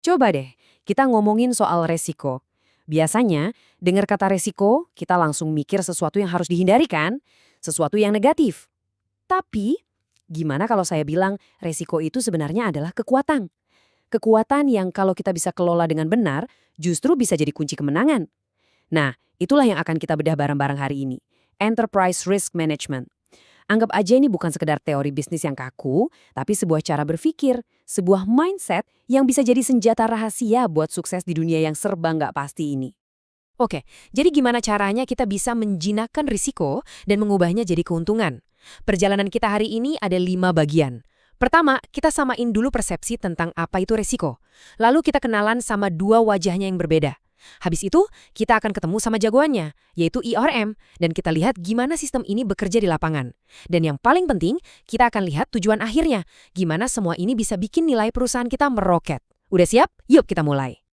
Coba deh, kita ngomongin soal resiko. Biasanya, dengar kata resiko, kita langsung mikir sesuatu yang harus dihindari kan? Sesuatu yang negatif. Tapi, gimana kalau saya bilang resiko itu sebenarnya adalah kekuatan? Kekuatan yang kalau kita bisa kelola dengan benar, justru bisa jadi kunci kemenangan. Nah, itulah yang akan kita bedah bareng-bareng hari ini. Enterprise Risk Management. Anggap aja ini bukan sekedar teori bisnis yang kaku, tapi sebuah cara berpikir, sebuah mindset yang bisa jadi senjata rahasia buat sukses di dunia yang serba nggak pasti ini. Oke, jadi gimana caranya kita bisa menjinakkan risiko dan mengubahnya jadi keuntungan? Perjalanan kita hari ini ada 5 bagian. Pertama, kita samain dulu persepsi tentang apa itu risiko. Lalu kita kenalan sama dua wajahnya yang berbeda. Habis itu, kita akan ketemu sama jagoannya, yaitu ERM, dan kita lihat gimana sistem ini bekerja di lapangan. Dan yang paling penting, kita akan lihat tujuan akhirnya, gimana semua ini bisa bikin nilai perusahaan kita meroket. Udah siap? Yuk kita mulai.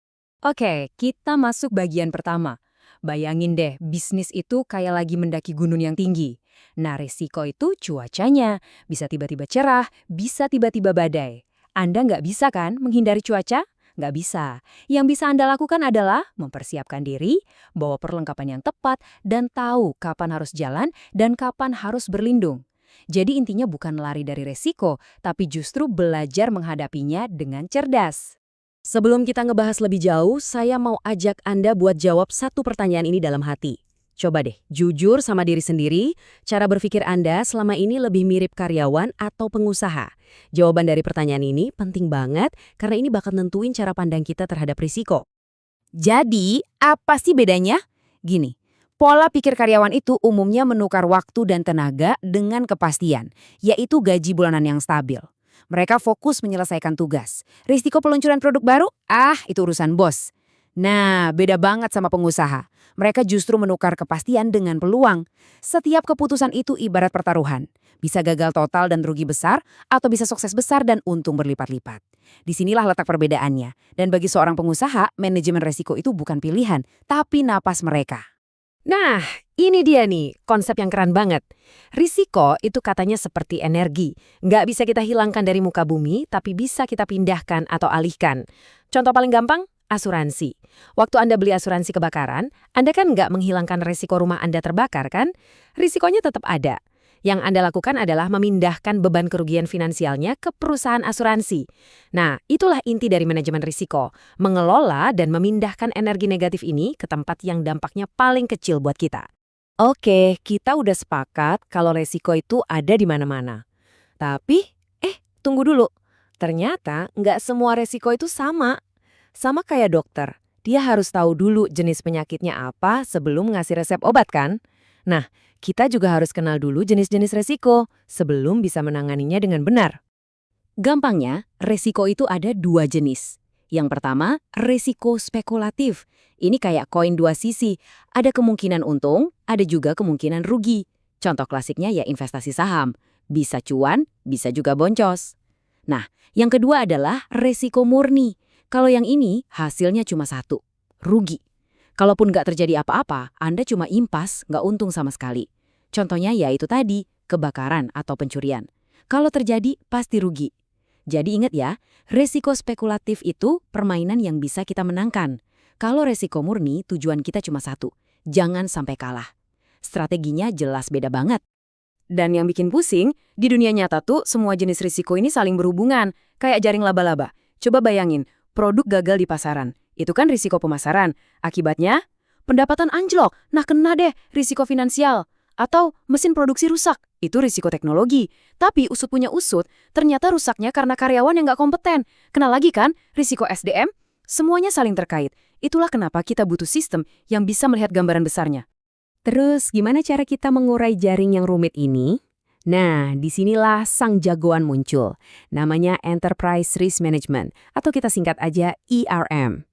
Oke, kita masuk bagian pertama. Bayangin deh, bisnis itu kayak lagi mendaki gunung yang tinggi. Nah, resiko itu cuacanya. Bisa tiba-tiba cerah, bisa tiba-tiba badai. Anda nggak bisa kan menghindari cuaca? Nggak bisa. Yang bisa Anda lakukan adalah mempersiapkan diri, bawa perlengkapan yang tepat, dan tahu kapan harus jalan dan kapan harus berlindung. Jadi intinya bukan lari dari resiko, tapi justru belajar menghadapinya dengan cerdas. Sebelum kita ngebahas lebih jauh, saya mau ajak Anda buat jawab satu pertanyaan ini dalam hati. Coba deh, jujur sama diri sendiri, cara berpikir Anda selama ini lebih mirip karyawan atau pengusaha. Jawaban dari pertanyaan ini penting banget karena ini bakal nentuin cara pandang kita terhadap risiko. Jadi, apa sih bedanya? Gini, pola pikir karyawan itu umumnya menukar waktu dan tenaga dengan kepastian, yaitu gaji bulanan yang stabil. Mereka fokus menyelesaikan tugas. Risiko peluncuran produk baru? Itu urusan bos. Nah, beda banget sama pengusaha. Mereka justru menukar kepastian dengan peluang. Setiap keputusan itu ibarat pertaruhan. Bisa gagal total dan rugi besar, atau bisa sukses besar dan untung berlipat-lipat. Disinilah letak perbedaannya. Dan bagi seorang pengusaha, manajemen resiko itu bukan pilihan, tapi napas mereka. Nah, ini dia nih, konsep yang keren banget. Risiko itu katanya seperti energi. Nggak bisa kita hilangkan dari muka bumi, tapi bisa kita pindahkan atau alihkan. Contoh paling gampang, asuransi. Waktu Anda beli asuransi kebakaran, Anda kan nggak menghilangkan risiko rumah Anda terbakar kan? Risikonya tetap ada. Yang Anda lakukan adalah memindahkan beban kerugian finansialnya ke perusahaan asuransi. Nah, itulah inti dari manajemen risiko, mengelola dan memindahkan energi negatif ini ke tempat yang dampaknya paling kecil buat kita. Oke, kita udah sepakat kalau resiko itu ada di mana-mana. Tapi, tunggu dulu. Ternyata nggak semua resiko itu sama. Sama kayak dokter, dia harus tahu dulu jenis penyakitnya apa sebelum ngasih resep obat kan? Nah, kita juga harus kenal dulu jenis-jenis resiko sebelum bisa menanganinya dengan benar. Gampangnya, resiko itu ada dua jenis. Yang pertama, resiko spekulatif. Ini kayak koin dua sisi. Ada kemungkinan untung, ada juga kemungkinan rugi. Contoh klasiknya ya investasi saham. Bisa cuan, bisa juga boncos. Nah, yang kedua adalah resiko murni. Kalau yang ini, hasilnya cuma satu, rugi. Kalaupun nggak terjadi apa-apa, Anda cuma impas, nggak untung sama sekali. Contohnya ya itu tadi, kebakaran atau pencurian. Kalau terjadi, pasti rugi. Jadi ingat ya, resiko spekulatif itu permainan yang bisa kita menangkan. Kalau resiko murni, tujuan kita cuma satu, jangan sampai kalah. Strateginya jelas beda banget. Dan yang bikin pusing, di dunia nyata tuh semua jenis risiko ini saling berhubungan, kayak jaring laba-laba. Coba bayangin, produk gagal di pasaran. Itu kan risiko pemasaran. Akibatnya, pendapatan anjlok. Nah kena deh risiko finansial. Atau mesin produksi rusak. Itu risiko teknologi. Tapi usut punya usut, ternyata rusaknya karena karyawan yang nggak kompeten. Kena lagi kan risiko SDM? Semuanya saling terkait. Itulah kenapa kita butuh sistem yang bisa melihat gambaran besarnya. Terus gimana cara kita mengurai jaring yang rumit ini? Nah, disinilah sang jagoan muncul. Namanya Enterprise Risk Management, atau kita singkat aja ERM.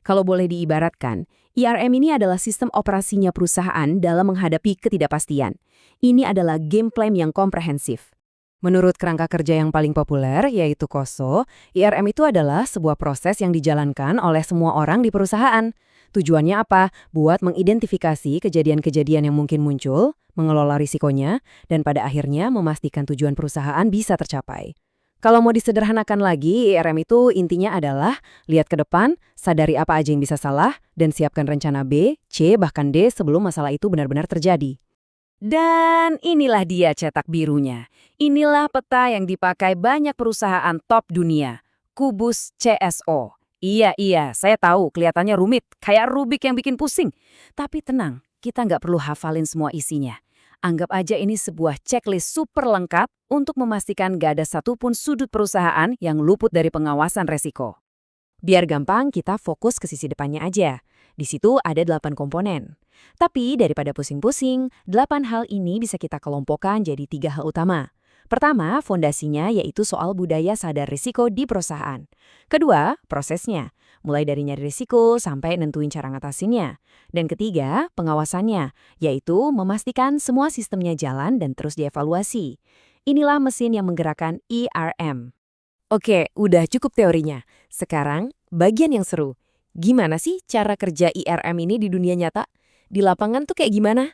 Kalau boleh diibaratkan, ERM ini adalah sistem operasinya perusahaan dalam menghadapi ketidakpastian. Ini adalah game plan yang komprehensif. Menurut kerangka kerja yang paling populer, yaitu KOSO, ERM itu adalah sebuah proses yang dijalankan oleh semua orang di perusahaan. Tujuannya apa? Buat mengidentifikasi kejadian-kejadian yang mungkin muncul, mengelola risikonya, dan pada akhirnya memastikan tujuan perusahaan bisa tercapai. Kalau mau disederhanakan lagi, IRM itu intinya adalah lihat ke depan, sadari apa aja yang bisa salah, dan siapkan rencana B, C, bahkan D sebelum masalah itu benar-benar terjadi. Dan inilah dia cetak birunya. Inilah peta yang dipakai banyak perusahaan top dunia. Kubus CSO. Iya, saya tahu kelihatannya rumit, kayak Rubik yang bikin pusing. Tapi tenang, kita nggak perlu hafalin semua isinya. Anggap aja ini sebuah checklist super lengkap untuk memastikan nggak ada satupun sudut perusahaan yang luput dari pengawasan resiko. Biar gampang, kita fokus ke sisi depannya aja. Di situ ada 8 komponen. Tapi daripada pusing-pusing, 8 hal ini bisa kita kelompokkan jadi 3 hal utama. Pertama, fondasinya yaitu soal budaya sadar risiko di perusahaan. Kedua, prosesnya, mulai dari nyari risiko sampai nentuin cara ngatasinnya. Dan ketiga, pengawasannya, yaitu memastikan semua sistemnya jalan dan terus dievaluasi. Inilah mesin yang menggerakkan IRM. Oke, udah cukup teorinya. Sekarang, bagian yang seru. Gimana sih cara kerja IRM ini di dunia nyata? Di lapangan tuh kayak gimana?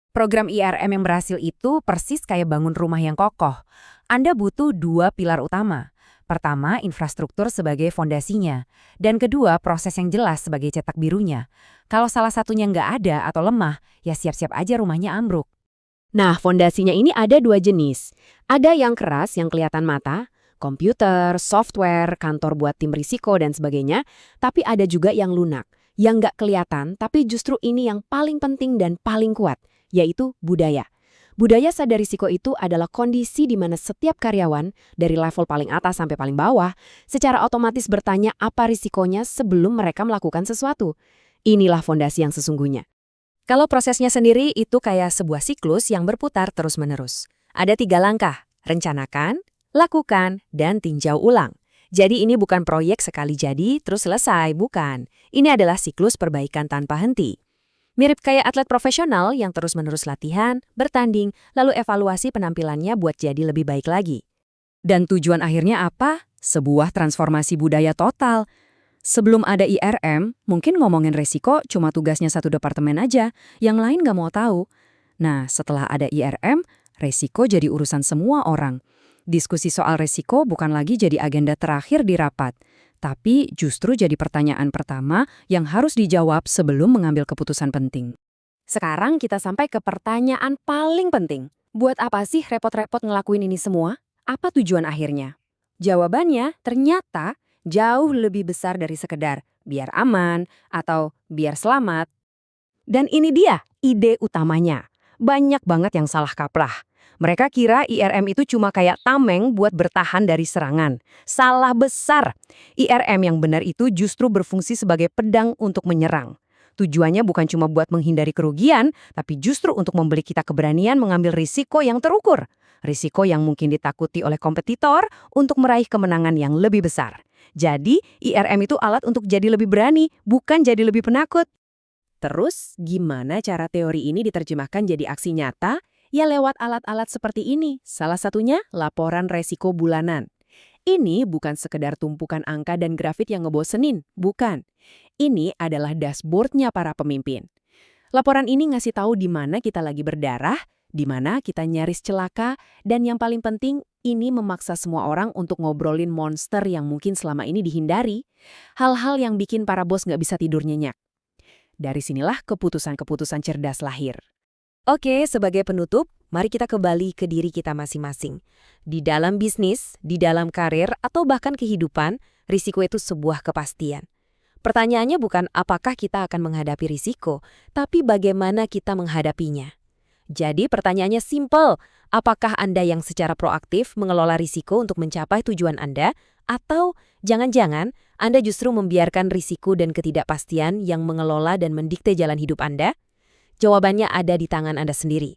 Program IRM yang berhasil itu persis kayak bangun rumah yang kokoh. Anda butuh 2 pilar utama. Pertama, infrastruktur sebagai fondasinya. Dan kedua, proses yang jelas sebagai cetak birunya. Kalau salah satunya nggak ada atau lemah, ya siap-siap aja rumahnya ambruk. Nah, fondasinya ini ada 2 jenis. Ada yang keras yang kelihatan mata, komputer, software, kantor buat tim risiko, dan sebagainya. Tapi ada juga yang lunak, yang nggak kelihatan, tapi justru ini yang paling penting dan paling kuat, yaitu budaya. Budaya sadar risiko itu adalah kondisi di mana setiap karyawan, dari level paling atas sampai paling bawah, secara otomatis bertanya apa risikonya sebelum mereka melakukan sesuatu. Inilah fondasi yang sesungguhnya. Kalau prosesnya sendiri itu kayak sebuah siklus yang berputar terus-menerus. Ada 3 langkah, rencanakan, lakukan, dan tinjau ulang. Jadi ini bukan proyek sekali jadi terus selesai, bukan. Ini adalah siklus perbaikan tanpa henti. Mirip kayak atlet profesional yang terus-menerus latihan, bertanding, lalu evaluasi penampilannya buat jadi lebih baik lagi. Dan tujuan akhirnya apa? Sebuah transformasi budaya total. Sebelum ada IRM, mungkin ngomongin resiko cuma tugasnya satu departemen aja, yang lain nggak mau tahu. Nah, setelah ada IRM, resiko jadi urusan semua orang. Diskusi soal resiko bukan lagi jadi agenda terakhir di rapat, tapi justru jadi pertanyaan pertama yang harus dijawab sebelum mengambil keputusan penting. Sekarang kita sampai ke pertanyaan paling penting. Buat apa sih repot-repot ngelakuin ini semua? Apa tujuan akhirnya? Jawabannya ternyata jauh lebih besar dari sekedar biar aman atau biar selamat. Dan ini dia ide utamanya. Banyak banget yang salah kaprah. Mereka kira IRM itu cuma kayak tameng buat bertahan dari serangan. Salah besar. IRM yang benar itu justru berfungsi sebagai pedang untuk menyerang. Tujuannya bukan cuma buat menghindari kerugian, tapi justru untuk memberi kita keberanian mengambil risiko yang terukur. Risiko yang mungkin ditakuti oleh kompetitor untuk meraih kemenangan yang lebih besar. Jadi, IRM itu alat untuk jadi lebih berani, bukan jadi lebih penakut. Terus, gimana cara teori ini diterjemahkan jadi aksi nyata? Ya lewat alat-alat seperti ini, salah satunya laporan resiko bulanan. Ini bukan sekedar tumpukan angka dan grafik yang ngebosenin, bukan. Ini adalah dashboardnya para pemimpin. Laporan ini ngasih tahu di mana kita lagi berdarah, di mana kita nyaris celaka, dan yang paling penting, ini memaksa semua orang untuk ngobrolin monster yang mungkin selama ini dihindari. Hal-hal yang bikin para bos nggak bisa tidur nyenyak. Dari sinilah keputusan-keputusan cerdas lahir. Oke, sebagai penutup, mari kita kembali ke diri kita masing-masing. Di dalam bisnis, di dalam karir, atau bahkan kehidupan, risiko itu sebuah kepastian. Pertanyaannya bukan apakah kita akan menghadapi risiko, tapi bagaimana kita menghadapinya. Jadi pertanyaannya simpel, apakah Anda yang secara proaktif mengelola risiko untuk mencapai tujuan Anda, atau jangan-jangan Anda justru membiarkan risiko dan ketidakpastian yang mengelola dan mendikte jalan hidup Anda? Jawabannya ada di tangan Anda sendiri.